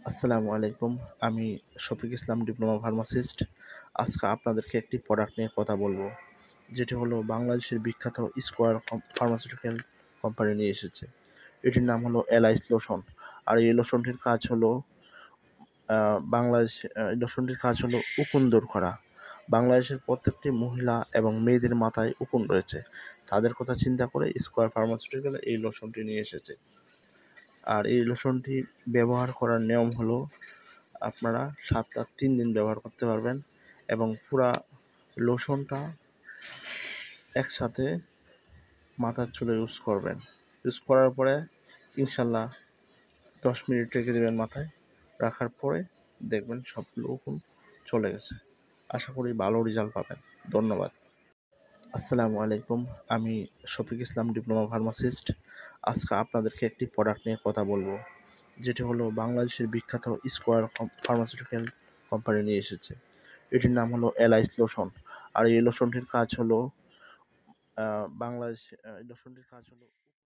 আসসালামু আলাইকুম। আমি শফিক ইসলাম, ডিপ্লোমা ফার্মাসিস্ট। আজকে আপনাদেরকে একটি প্রোডাক্ট নিয়ে কথা বলবো, যেটি হলো বাংলাদেশের বিখ্যাত স্কোয়ার ফার্মাসিউটিক্যাল কোম্পানি নিয়ে এসেছে। এটির নাম হলো এলাইস লোশন। আর এই লোশনটির কাজ হলো এই লোশনটির কাজ হলো উকুন দূর করা। বাংলাদেশের প্রত্যেকটি মহিলা এবং মেয়েদের মাথায় উকুন রয়েছে, তাদের কথা চিন্তা করে স্কোয়ার ফার্মাসিউটিক্যাল এই লোশনটি নিয়ে এসেছে। আর এই লোশনটি ব্যবহার করার নিয়ম হলো, আপনারা সপ্তাহে ৩ দিন ব্যবহার করতে পারবেন এবং পুরা লোশনটা একসাথে মাথার চুলে ইউজ করবেন। ইউজ করার পরে ইনশাল্লাহ ১০ মিনিট রেখে দেবেন মাথায়। রাখার পরে দেখবেন সবগুলো উকুন চলে গেছে। আশা করি ভালো রেজাল্ট পাবেন। ধন্যবাদ। আসসালামু আলাইকুম। আমি শফিক ইসলাম, ডিপ্লোমা ফার্মাসিস্ট। আজকে আপনাদেরকে একটি প্রোডাক্ট নিয়ে কথা বলবো, যেটি হলো বাংলাদেশের বিখ্যাত স্কোয়ার ফার্মাসিউটিক্যাল কোম্পানি নিয়ে এসেছে। এটির নাম হলো এলাইস লোশন। আর এই লোশনটির কাজ হলো